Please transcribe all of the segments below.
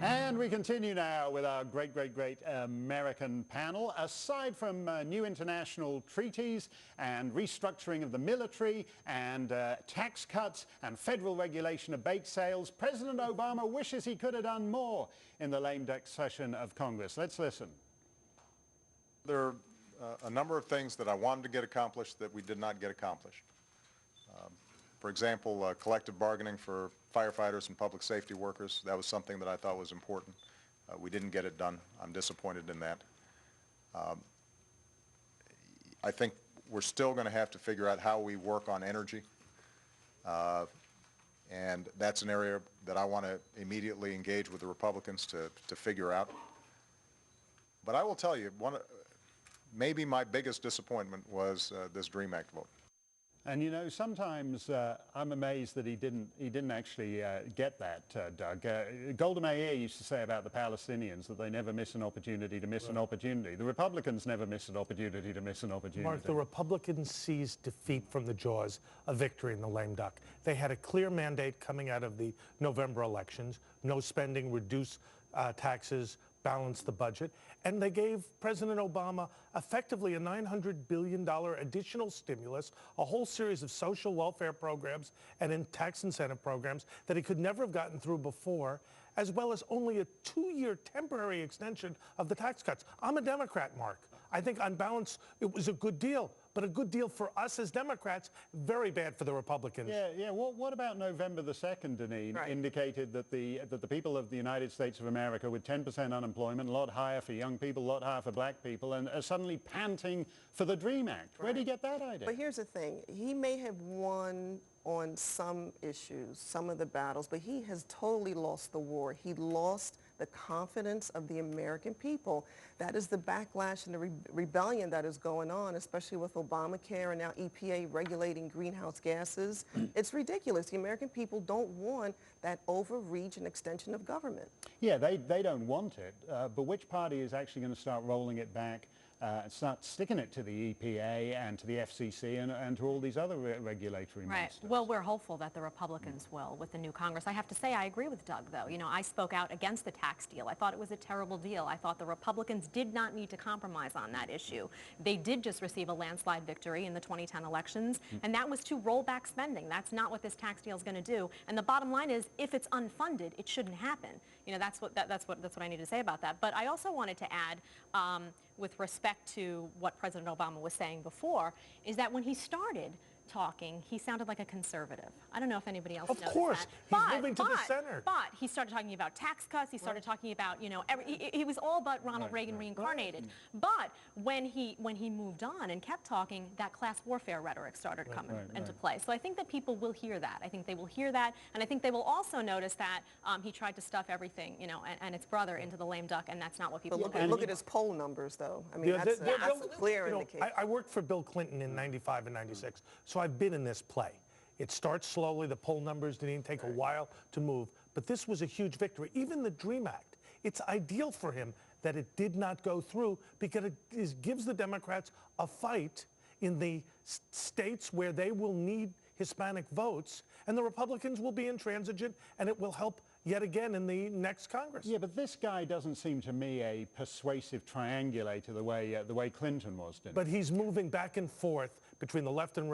And we continue now with our great American panel. Aside from new international treaties and restructuring of the military and tax cuts and federal regulation of bake sales, President Obama wishes he could have done more in the lame duck session of Congress. Let's listen. There are a number of things that I wanted to get accomplished that we did not get accomplished. For example, collective bargaining for firefighters and public safety workers. That was something that I thought was important. We didn't get it done. I'm disappointed in that. I think we're still going to have to figure out how we work on energy. And that's an area that I want to immediately engage with the Republicans to figure out. But I will tell you, maybe my biggest disappointment was this DREAM Act vote. And you know, sometimes I'm amazed that he didn't actually get that, Doug. Golda Meir used to say about the Palestinians that they never miss an opportunity to miss an opportunity. The Republicans never miss an opportunity to miss an opportunity. Mark, the Republicans seized defeat from the jaws of victory in the lame duck. They had a clear mandate coming out of the November elections: no spending, reduce taxes, balance the budget, and they gave President Obama effectively a $900 billion additional stimulus, a whole series of social welfare programs and tax incentive programs that he could never have gotten through before, as well as only a 2-year temporary extension of the tax cuts. I'm a Democrat, Mark. I think on balance it was a good deal, but a good deal for us as Democrats, very bad for the Republicans. Yeah. What about November the 2nd, Deneen, indicated that the people of the United States of America with 10% unemployment, a lot higher for young people, a lot higher for black people, and are suddenly panting for the DREAM Act. Where did he get that idea? But here's the thing. He may have won on some issues, some of the battles, but he has totally lost the war. He lost the confidence of the American people. That is the backlash and the rebellion that is going on, especially with Obamacare and now EPA regulating greenhouse gases. It's ridiculous. The American people don't want that overreach and extension of government. Yeah, they don't want it, but which party is actually going to start rolling it back and start sticking it to the EPA and to the FCC and to all these other regulatory monsters? Well, we're hopeful that the Republicans will with the new Congress. I have to say I agree with Doug, though. You know, I spoke out against the tax deal. I thought it was a terrible deal. I thought the Republicans did not need to compromise on that issue. They did just receive a landslide victory in the 2010 elections, and that was to roll back spending. That's not what this tax deal is going to do. And the bottom line is, if it's unfunded, it shouldn't happen. You know, that's what I need to say about that. But I also wanted to add, with respect to what President Obama was saying before, is that when he started talking, he sounded like a conservative. I don't know if anybody else knows that. Of course, he's moving to the center. But he started talking about tax cuts. He started talking about, you know, he was all but Ronald Reagan reincarnated. But when he moved on and kept talking, that class warfare rhetoric started coming into play. So I think that people will hear that. I think they will hear that, and I think they will also notice that he tried to stuff everything, you know, and its brother into the lame duck, and that's not what people look at his poll numbers, though. I mean, that's a clear indication. I worked for Bill Clinton in '95 and '96, so I've been in this play. It starts slowly. The poll numbers didn't take a while to move, but this was a huge victory. Even the DREAM Act, it's ideal for him that it did not go through because it gives the Democrats a fight in the states where they will need Hispanic votes, and the Republicans will be intransigent, and it will help yet again in the next Congress. Yeah, but this guy doesn't seem to me a persuasive triangulator the way Clinton was. But he's moving back and forth between the left and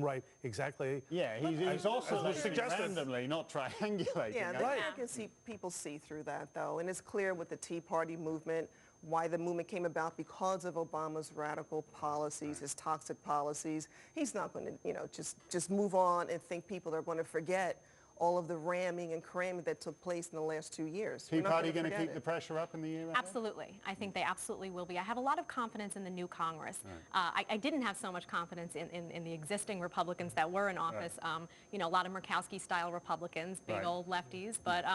right, exactly. Yeah, he's also randomly, not triangulating. Yeah, the American people see through that, though, and it's clear with the Tea Party movement why the movement came about, because of Obama's radical policies, his toxic policies. He's not going to, you know, just move on and think people are going to forget all of the ramming and cramming that took place in the last 2 years. Tea Party going to keep the pressure up in the year ahead? Absolutely. I think they absolutely will be. I have a lot of confidence in the new Congress. I didn't have so much confidence in the existing Republicans that were in office. You know, a lot of Murkowski-style Republicans, big old lefties. But,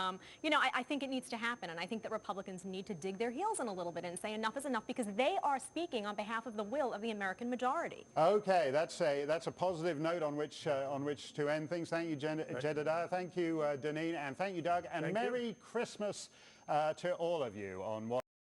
you know, I think it needs to happen. And I think that Republicans need to dig their heels in a little bit and say enough is enough, because they are speaking on behalf of the will of the American majority. Okay, that's a positive note on which to end things. Thank you, Jedidiah. Thank you, Deneen, and thank you, Doug, and Merry Christmas to all of you on